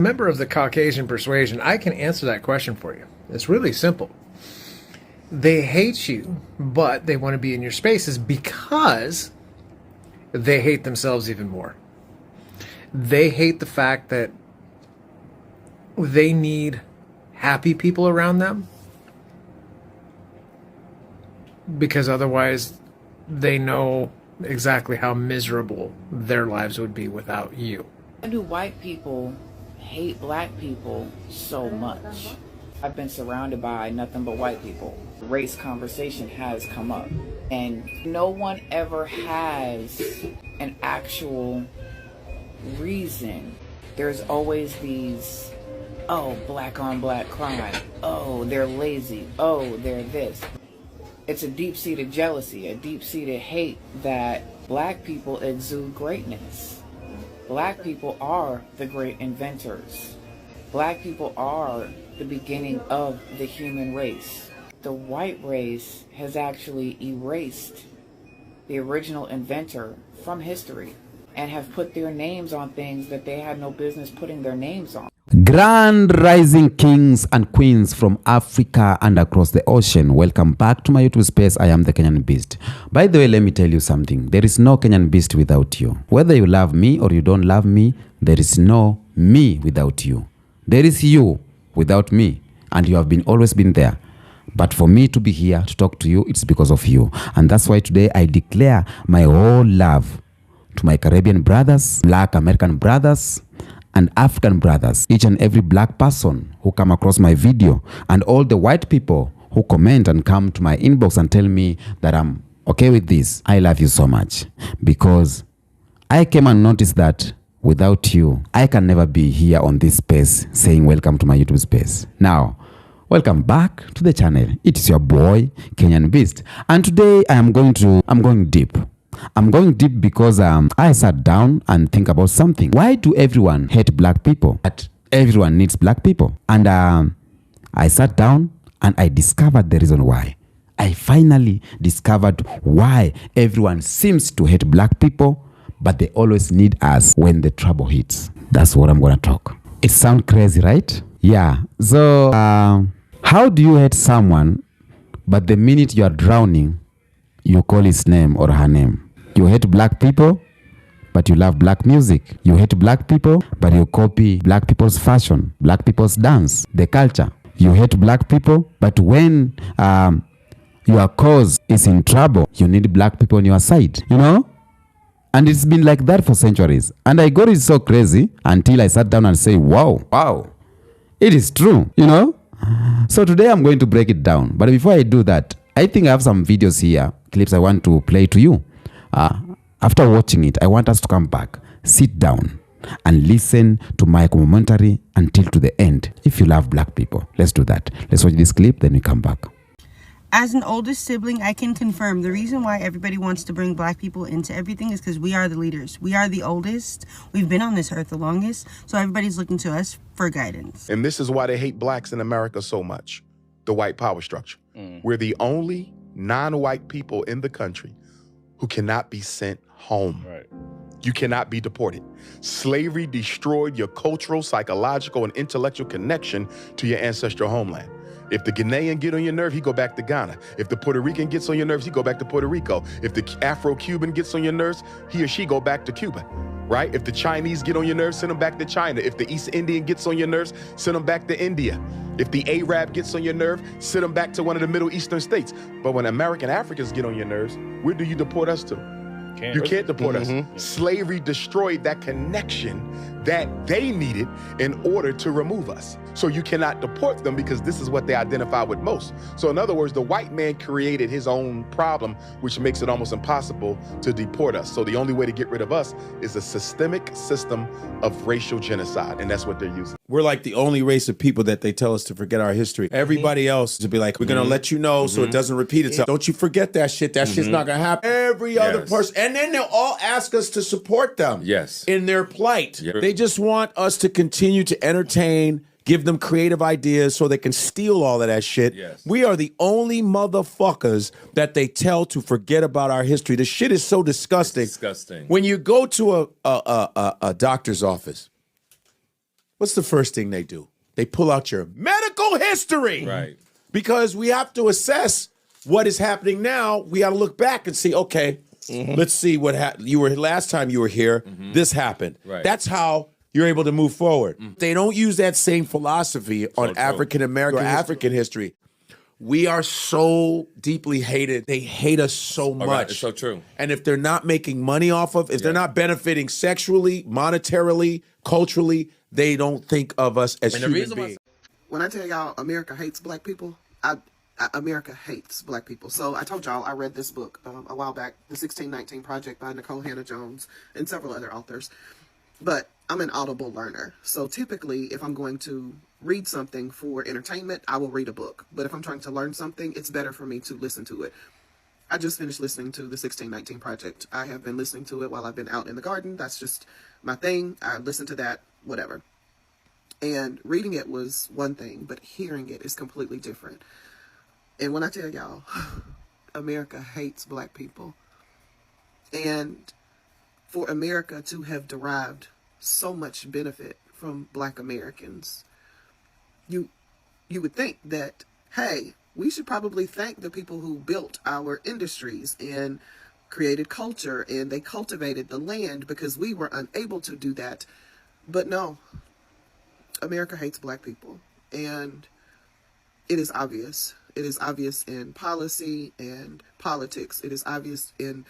Member of the Caucasian persuasion, I can answer that question for you. It's really simple. They hate you, but they want to be in your spaces because they hate themselves even more. They hate the fact that they need happy people around them because otherwise they know exactly how miserable their lives would be without you. Why do white people hate black people so much? I've been surrounded by nothing but white people. Race conversation has come up, and no one ever has an actual reason. There's always these, oh, black on black crime, oh, they're lazy, oh, they're this. It's a deep-seated jealousy, a deep-seated hate that black people exude greatness. Black people are the great inventors. Black people are the beginning of the human race. The white race has actually erased the original inventor from history and have put their names on things that they had no business putting their names on. Grand rising kings and queens from Africa and across the ocean. Welcome back to my YouTube space. I am the Kenyan Beast. By the way, let me tell you something. There is no Kenyan Beast without you. Whether you love me or you don't love me, there is no me without you. There is you without me, and you have always been there. But for me to be here to talk to you, it's because of you. And that's why today I declare my whole love to my Caribbean brothers, Black American brothers, and African brothers, each and every black person who come across my video, and all the white people who comment and come to my inbox and tell me that I'm okay with this. I love you so much, because I came and noticed that without you, I can never be here on this space saying welcome to my YouTube space. Now, welcome back to the channel. It is your boy, Kenyan Beast. And today I'm going deep. I'm going deep because I sat down and think about something. Why do everyone hate black people? But everyone needs black people. And I sat down and I discovered the reason why. I finally discovered why everyone seems to hate black people, but they always need us when the trouble hits. That's what I'm going to talk. It sounds crazy, right? Yeah. So how do you hate someone, but the minute you are drowning, you call his name or her name? You hate black people, but you love black music. You hate black people, but you copy black people's fashion, black people's dance, the culture. You hate black people, but when your cause is in trouble, you need black people on your side, you know? And it's been like that for centuries. And I got it so crazy until I sat down and say, wow, it is true, you know? So today I'm going to break it down. But before I do that, I think I have some videos here, clips I want to play to you. After watching it, I want us to come back, sit down, and listen to my commentary until to the end. If you love black people, let's do that. Let's watch this clip, then we come back. As an oldest sibling, I can confirm the reason why everybody wants to bring black people into everything is because we are the leaders. We are the oldest. We've been on this earth the longest. So everybody's looking to us for guidance. And this is why they hate blacks in America so much. The white power structure. We're the only non-white people in the country who cannot be sent home. Right. You cannot be deported. Slavery destroyed your cultural, psychological, and intellectual connection to your ancestral homeland. If the Ghanaian get on your nerve, he go back to Ghana. If the Puerto Rican gets on your nerves, he go back to Puerto Rico. If the Afro-Cuban gets on your nerves, he or she go back to Cuba, right? If the Chinese get on your nerves, send them back to China. If the East Indian gets on your nerves, send them back to India. If the Arab gets on your nerve, send them back to one of the Middle Eastern states. But when American Africans get on your nerves, where do you deport us to? You can't deport us. Slavery destroyed that connection that they needed in order to remove us. So you cannot deport them because this is what they identify with most. So in other words, the white man created his own problem, which makes it almost impossible to deport us. So the only way to get rid of us is a systemic system of racial genocide, and that's what they're using. We're like the only race of people that they tell us to forget our history. Everybody else to be like, we're going to let you know so it doesn't repeat itself. Don't you forget that shit. That shit's not going to happen. Every other person. And then they'll all ask us to support them in their plight. They just want us to continue to entertain, give them creative ideas so they can steal all of that shit. We are the only motherfuckers that they tell to forget about our history. The shit is so disgusting. When you go to a doctor's office, what's the first thing they do? They pull out your medical history. Right. Because we have to assess what is happening now. We got to look back and see, okay, let's see what happened. You were last time you were here, this happened. Right. That's how you're able to move forward. They don't use that same philosophy on African American or African history. We are so deeply hated. They hate us so much. Right. It's so true. And if they're not making money off of, if they're not benefiting sexually, monetarily, culturally, they don't think of us as human beings. When I tell y'all America hates black people, America hates black people. So I told y'all I read this book a while back, The 1619 Project by Nicole Hannah-Jones and several other authors. But I'm an audible learner. So typically, if I'm going to read something for entertainment, I will read a book. But if I'm trying to learn something, it's better for me to listen to it. I just finished listening to The 1619 Project. I have been listening to it while I've been out in the garden. That's just my thing. I listen to that, whatever. And reading it was one thing, but hearing it is completely different. And when I tell y'all, America hates black people. And for America to have derived so much benefit from black Americans, you would think that, hey, we should probably thank the people who built our industries and created culture, and they cultivated the land because we were unable to do that. But no, America hates black people, and it is obvious. It is obvious in policy and politics. It is obvious in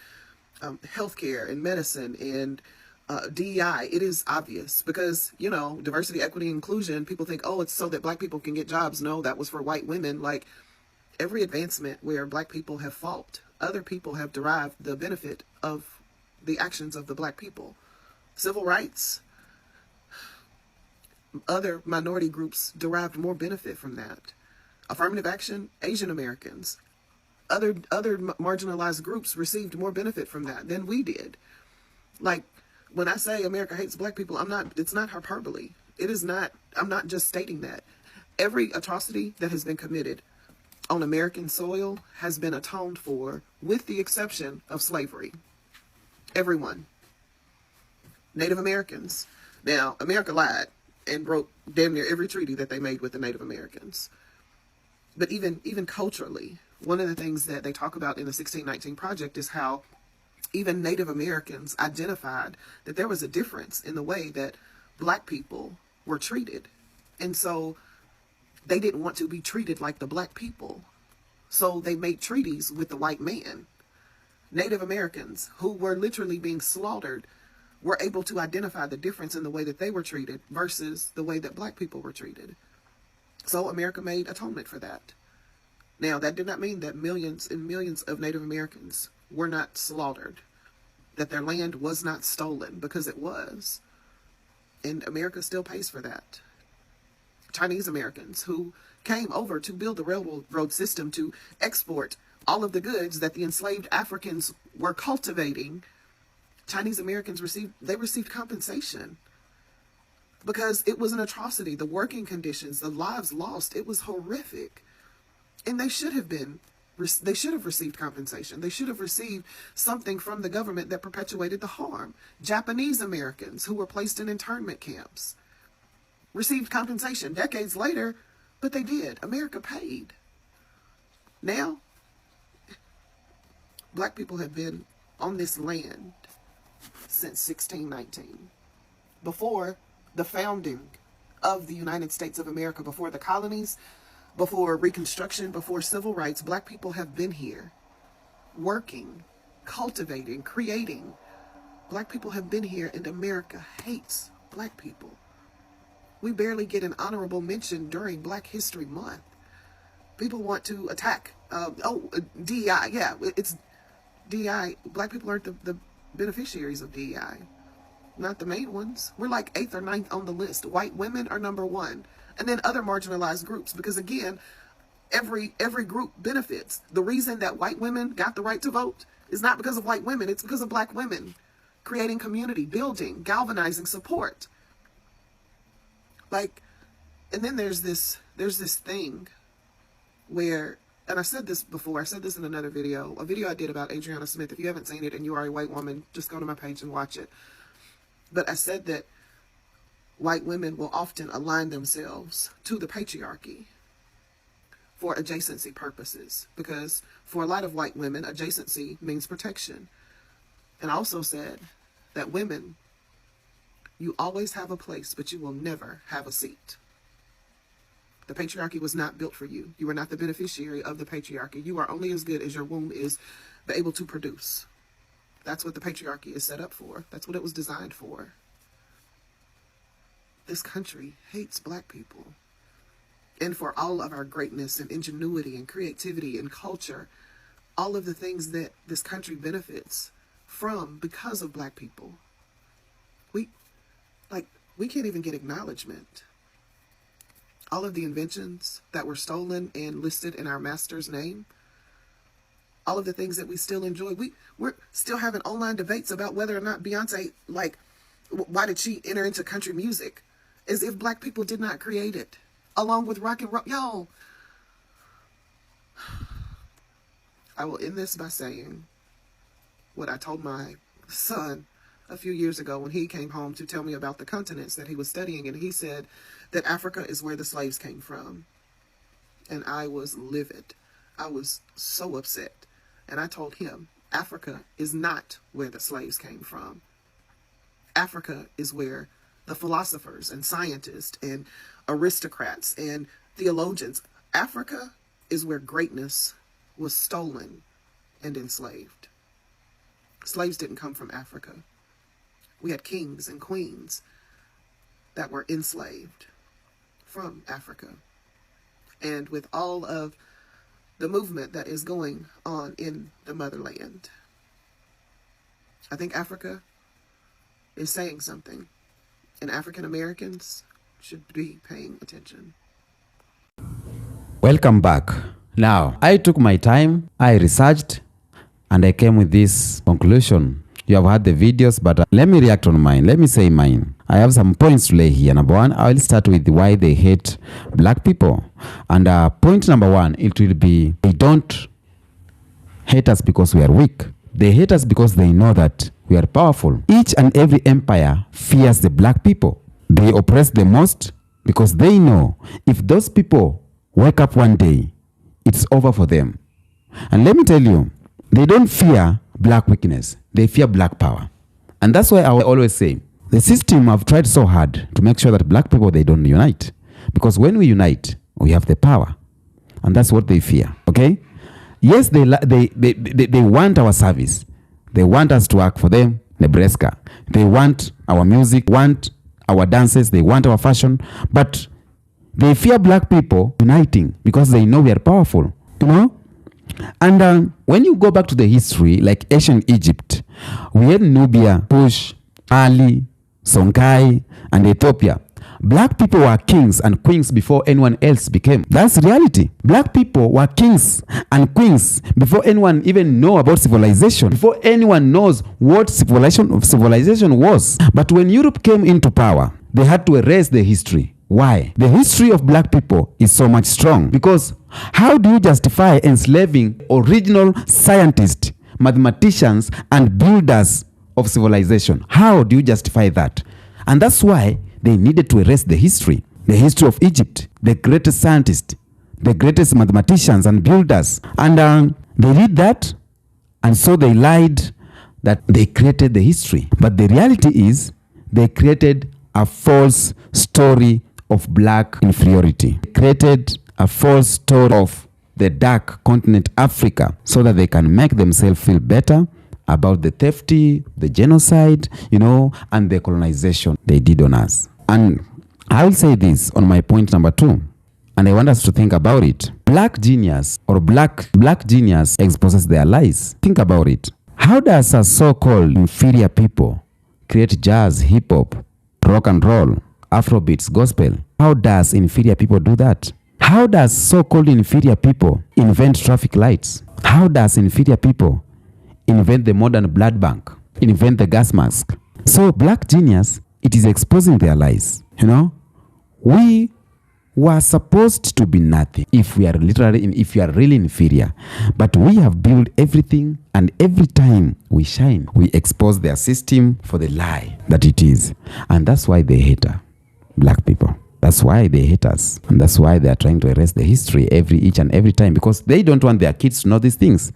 healthcare and medicine and DEI. It is obvious because, you know, diversity, equity, inclusion, people think, oh, it's so that black people can get jobs. No, that was for white women. Like, every advancement where black people have fought, other people have derived the benefit of the actions of the black people. Civil rights, other minority groups derived more benefit from that. Affirmative action, Asian Americans, other marginalized groups received more benefit from that than we did. Like, when I say America hates black people, it's not hyperbole. It is not, I'm not just stating that. Every atrocity that has been committed on American soil has been atoned for, with the exception of slavery. Everyone. Native Americans. Now, America lied and broke damn near every treaty that they made with the Native Americans. But even culturally, one of the things that they talk about in the 1619 Project is how even Native Americans identified that there was a difference in the way that black people were treated. And so they didn't want to be treated like the black people. So they made treaties with the white man. Native Americans, who were literally being slaughtered, were able to identify the difference in the way that they were treated versus the way that black people were treated. So America made atonement for that. Now, that did not mean that millions and millions of Native Americans were not slaughtered, that their land was not stolen, because it was. And America still pays for that. Chinese Americans who came over to build the railroad system to export all of the goods that the enslaved Africans were cultivating, Chinese Americans received compensation. Because it was an atrocity. The working conditions, the lives lost, it was horrific. And they should have received compensation. They should have received something from the government that perpetuated the harm. Japanese Americans who were placed in internment camps received compensation decades later, but they did. America paid. Now, black people have been on this land since 1619. Before the founding of the United States of America, before the colonies, before Reconstruction, before civil rights, black people have been here working, cultivating, creating. Black people have been here, and America hates black people. We barely get an honorable mention during Black History Month. People want to attack, DEI, yeah, it's DEI. Black people aren't the beneficiaries of DEI. Not the main ones. We're like 8th or 9th on the list. White women are number 1. And then other marginalized groups, because again, every group benefits. The reason that white women got the right to vote is not because of white women, it's because of black women creating community, building, galvanizing support. Like, and then there's this thing where, and I said this before, I said this in another video, a video I did about Adriana Smith. If you haven't seen it and you are a white woman, just go to my page and watch it. But I said that white women will often align themselves to the patriarchy for adjacency purposes, because for a lot of white women, adjacency means protection. And also said that women, you always have a place, but you will never have a seat. The patriarchy was not built for you. You are not the beneficiary of the patriarchy. You are only as good as your womb is able to produce. That's what the patriarchy is set up for. That's what it was designed for. This country hates black people. And for all of our greatness and ingenuity and creativity and culture, all of the things that this country benefits from because of black people, we can't even get acknowledgement. All of the inventions that were stolen and listed in our master's name, all of the things that we still enjoy, we're still having online debates about whether or not Beyonce, why did she enter into country music, as if black people did not create it, along with rock and roll. Y'all, I will end this by saying what I told my son a few years ago when he came home to tell me about the continents that he was studying, and he said that Africa is where the slaves came from. And I was livid. I was so upset. And I told him, Africa is not where the slaves came from. Africa is where the philosophers and scientists and aristocrats and theologians, Africa is where greatness was stolen and enslaved. Slaves didn't come from Africa. We had kings and queens that were enslaved from Africa. And with all of the movement that is going on in the motherland, I think Africa is saying something, and African Americans should be paying attention. Welcome back. Now, I took my time, I researched, and I came with this conclusion. You have had the videos, but let me react on mine. Let me say mine. I have some points to lay here. Number one, I will start with why they hate black people. And point number one, it will be, they don't hate us because we are weak. They hate us because they know that we are powerful. Each and every empire fears the black people. They oppress the most because they know if those people wake up one day, it's over for them. And let me tell you, they don't fear black weakness. They fear black power. And that's why I always say, the system have tried so hard to make sure that black people, they don't unite. Because when we unite, we have the power. And that's what they fear, okay? Yes, they want our service. They want us to work for them, Nebraska. They want our music, want our dances, they want our fashion. But they fear black people uniting because they know we are powerful, you know? And when you go back to the history, like ancient Egypt, we had Nubia, Kush, Ali, Songhai, and Ethiopia. Black people were kings and queens before anyone else became. That's reality. Black people were kings and queens before anyone even know about civilization, before anyone knows what civilization was. But when Europe came into power, they had to erase the history. Why? The history of black people is so much strong because how do you justify enslaving original scientists, mathematicians, and builders of civilization? How do you justify that? And that's why they needed to erase the history of Egypt, the greatest scientists, the greatest mathematicians and builders. And they did that, and so they lied that they created the history. But the reality is they created a false story of black inferiority. They created a false story of the dark continent Africa so that they can make themselves feel better about the theft, the genocide, you know, and the colonization they did on us. And I will say this on my point number 2, and I want us to think about it. Black genius or black genius exposes their lies. Think about it. How does a so-called inferior people create jazz, hip-hop, rock and roll, Afrobeats, gospel? How does inferior people do that? How does so-called inferior people invent traffic lights? How does inferior people invent the modern blood bank, invent the gas mask? So black genius, it is exposing their lies. You know, we were supposed to be nothing if we are really inferior, but we have built everything, and every time we shine, we expose their system for the lie that it is, and that's why they hate us. black people. That's why they hate us. And that's why they are trying to erase the history each and every time, because they don't want their kids to know these things.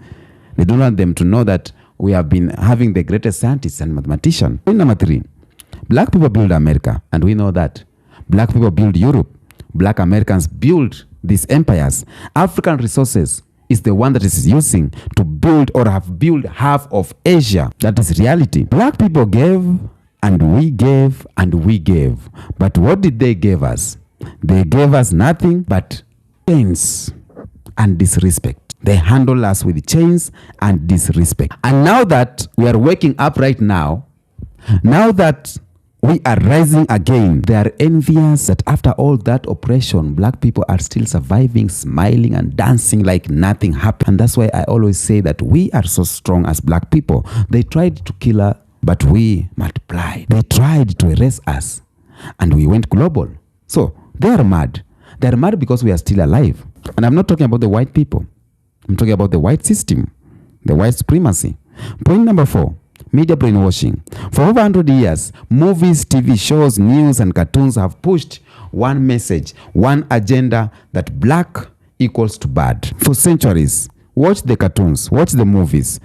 They don't want them to know that we have been having the greatest scientists and mathematicians. Point number 3, black people build America, and we know that. Black people build Europe. Black Americans build these empires. African resources is the one that is using to build or have built half of Asia. That is reality. Black people gave, and we gave, and we gave. But what did they give us? They gave us nothing but chains and disrespect. They handle us with chains and disrespect. And now that we are waking up right now that we are rising again, they are envious that after all that oppression, black people are still surviving, smiling and dancing like nothing happened. And that's why I always say that we are so strong as black people. They tried to kill us, but we multiplied. They tried to erase us, and we went global. So they are mad. They are mad because we are still alive. And I'm not talking about the white people. I'm talking about the white system, the white supremacy. Point number 4, media brainwashing. For over 100 years, movies, TV shows, news, and cartoons have pushed one message, one agenda, that black equals to bad. For centuries, watch the cartoons, watch the movies.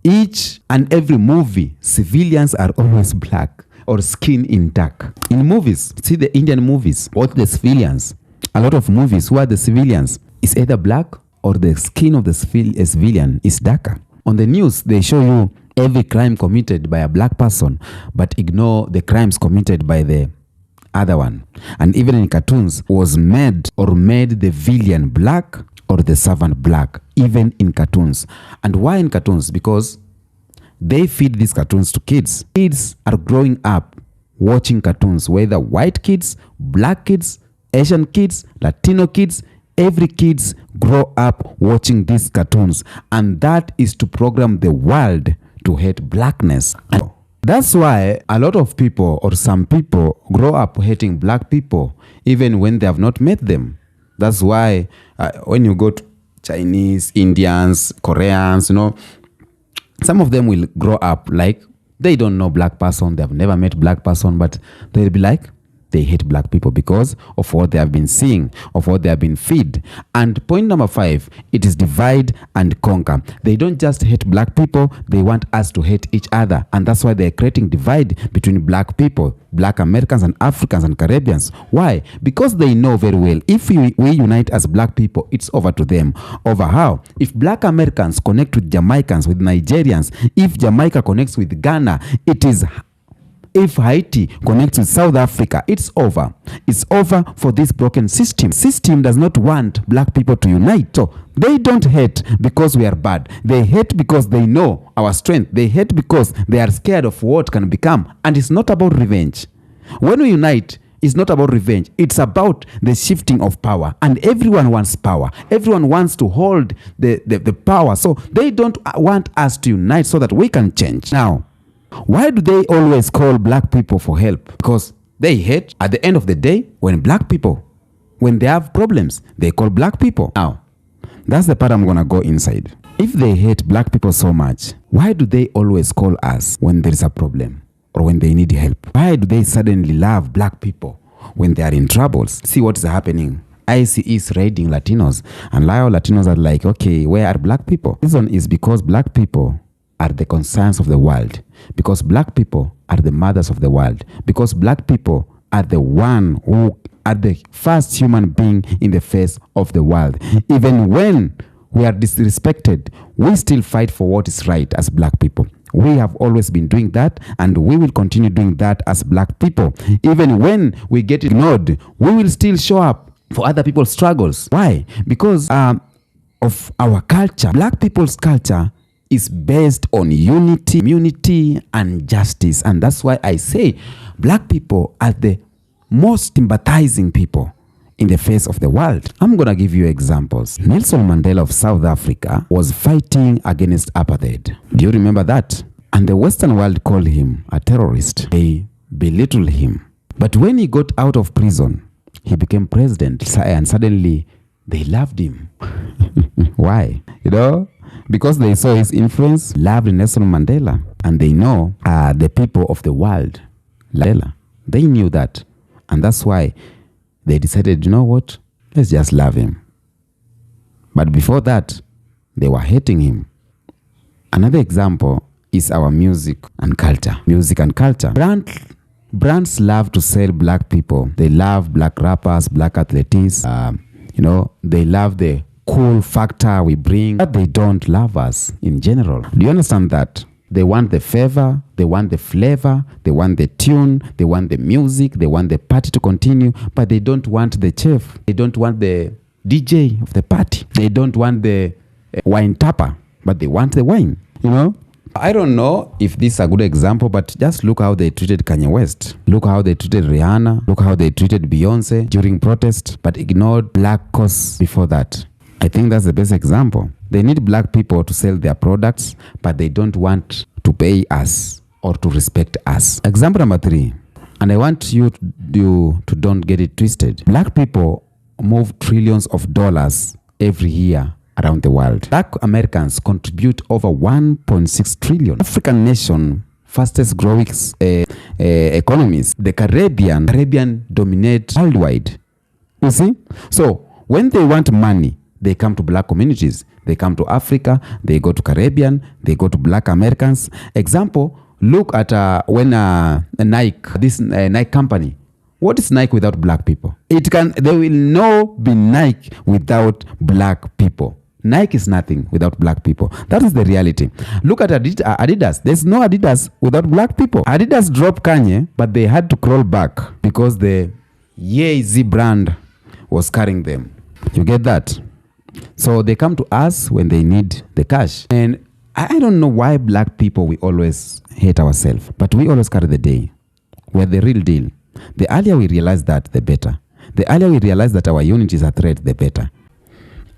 Each and every movie, civilians are always black or skin in dark. In movies, see the Indian movies, watch the civilians. A lot of movies, who are the civilians? Is either black or the skin of the civilian is darker. On the news, they show you every crime committed by a black person, but ignore the crimes committed by the other one. And even in cartoons, was made the villain black or the servant black, even in cartoons. And why in cartoons? Because they feed these cartoons to kids. Kids are growing up watching cartoons, whether white kids, black kids, Asian kids, Latino kids. Every kids grow up watching these cartoons, and that is to program the world to hate blackness. And that's why a lot of people, or some people, grow up hating black people even when they have not met them. That's why when you go to Chinese, Indians, Koreans, some of them will grow up like they don't know black person, they have never met black person, but they'll be like, they hate black people because of what they have been seeing, of what they have been fed. And point number 5, it is divide and conquer. They don't just hate black people, they want us to hate each other. And that's why they're creating divide between black people, black Americans and Africans and Caribbeans. Why? Because they know very well, if we unite as black people, it's over to them. Over how? If black Americans connect with Jamaicans, with Nigerians, if Jamaica connects with Ghana, it is... If Haiti connects with South Africa, it's over. It's over for this broken system. System does not want black people to unite. So they don't hate because we are bad. They hate because they know our strength. They hate because they are scared of what can become. And it's not about revenge. When we unite, it's not about revenge. It's about the shifting of power. And everyone wants power. Everyone wants to hold the power. So they don't want us to unite so that we can change. Now, why do they always call black people for help? Because they hate. At the end of the day, when they have problems, they call black people. Now, that's the part I'm going to go inside. If they hate black people so much, why do they always call us when there is a problem or when they need help? Why do they suddenly love black people when they are in troubles? See what is happening. ICE is raiding Latinos, and Latinos are like, okay, where are black people? The reason is because black people are the concerns of the world, because black people are the mothers of the world, because black people are the one who are the first human being in the face of the world. Even when we are disrespected, we still fight for what is right as black people. We have always been doing that, and we will continue doing that as black people. Even when we get ignored, we will still show up for other people's struggles. Why? Because of our culture. Black people's culture is based on unity, community, and justice. And that's why I say black people are the most sympathizing people in the face of the world. I'm going to give you examples. Nelson Mandela of South Africa was fighting against apartheid. Do you remember that? And the Western world called him a terrorist. They belittled him. But when he got out of prison, he became president, and suddenly they loved him. Why? Because they saw his influence, loved Nelson Mandela, and they know the people of the world, Mandela. They knew that. And that's why they decided, you know what? Let's just love him. But before that, they were hating him. Another example is our music and culture. Music and culture. Brands love to sell black people. They love black rappers, black athletes. They love the cool factor we bring, but they don't love us in general. Do you understand that? They want the favor, they want the flavor, they want the tune, they want the music, they want the party to continue, but they don't want the chef. They don't want the DJ of the party. They don't want the wine tapper, but they want the wine, I don't know if this is a good example, but just look how they treated Kanye West. Look how they treated Rihanna. Look how they treated Beyonce during protest, but ignored black cause before that. I think that's the best example. They need black people to sell their products, but they don't want to pay us or to respect us. Example number 3, and I want you to don't get it twisted. Black people move trillions of dollars every year around the world. Black Americans contribute over 1.6 trillion. African nation fastest growing economies. The Caribbean dominate worldwide. You see? So when they want money, they come to black communities. They come to Africa. They go to Caribbean. They go to black Americans. Example, look at when Nike, this Nike company. What is Nike without black people? There will not be Nike without black people. Nike is nothing without black people. That is the reality. Look at Adidas. There's no Adidas without black people. Adidas dropped Kanye, but they had to crawl back because the Yeezy brand was carrying them. You get that? So they come to us when they need the cash. And I don't know why black people, we always hate ourselves, but we always carry the day. We're the real deal. The earlier we realize that, the better. The earlier we realize that our unity is a threat, the better.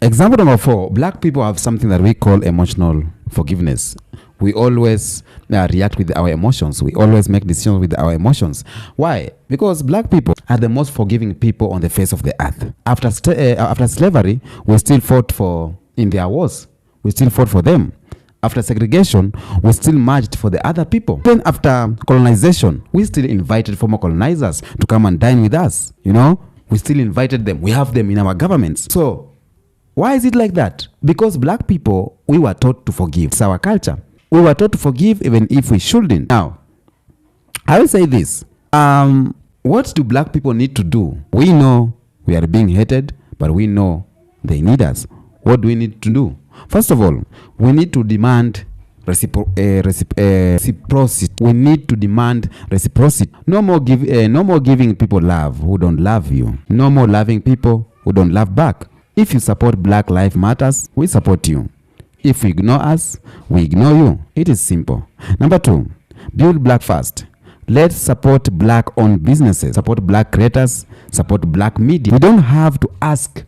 Example number 4, black people have something that we call emotional forgiveness. We always react with our emotions. We always make decisions with our emotions. Why? Because black people are the most forgiving people on the face of the earth. After slavery, we still fought in their wars. We still fought for them. After segregation, we still marched for the other people. Then after colonization, we still invited former colonizers to come and dine with us. We still invited them. We have them in our governments. So why is it like that? Because black people, we were taught to forgive. It's our culture. We were taught to forgive even if we shouldn't. Now, I will say this. What do black people need to do? We know we are being hated, but we know they need us. What do we need to do? First of all, we need to demand reciprocity. We need to demand reciprocity. No more giving people love who don't love you. No more loving people who don't love back. If you support Black Lives Matters, we support you. If you ignore us, we ignore you. It is simple. Number 2, build black first. Let's support black-owned businesses, support black creators, support black media. We don't have to ask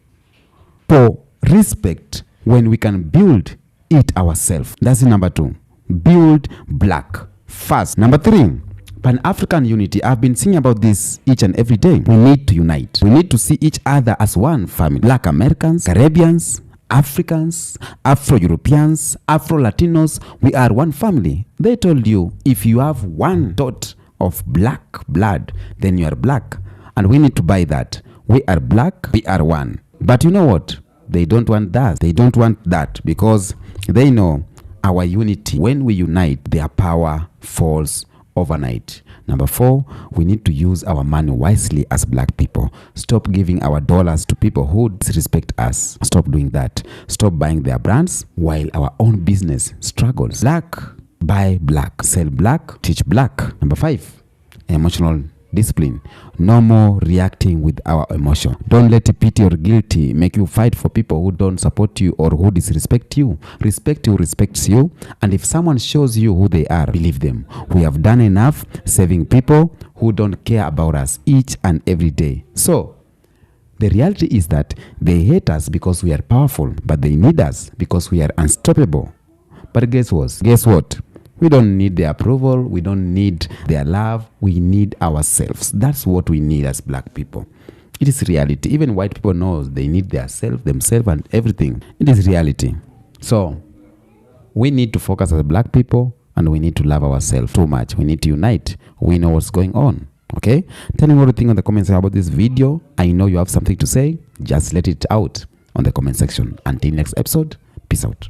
for respect when we can build it ourselves. That's number 2. Build black first. Number 3, Pan-African unity. I've been singing about this each and every day. We need to unite. We need to see each other as one family. Black Americans, Caribbeans, Africans, Afro-Europeans, Afro-Latinos, we are one family. They told you if you have 1 dot of black blood, then you are black. And we need to buy that. We are black, we are one. But you know what? They don't want that. They don't want that because they know our unity. When we unite, their power falls overnight. Number 4, we need to use our money wisely as black people. Stop giving our dollars to people who disrespect us. Stop doing that. Stop buying their brands while our own business struggles. Black, buy black. Sell black, teach black. Number 5, emotional discipline. No more reacting with our emotion. Don't let pity or guilty make you fight for people who don't support you or who disrespect you. Respect you respects you, and if someone shows you who they are, believe them. We have done enough saving people who don't care about us each and every day. So the reality is that they hate us because we are powerful, but they need us because we are unstoppable. But guess what? We don't need their approval. We don't need their love. We need ourselves. That's what we need as black people. It is reality. Even white people know they need themselves and everything. It is reality. So we need to focus as black people and we need to love ourselves too much. We need to unite. We know what's going on. Okay? Tell me what you think on the comments about this video. I know you have something to say. Just let it out on the comment section. Until next episode, peace out.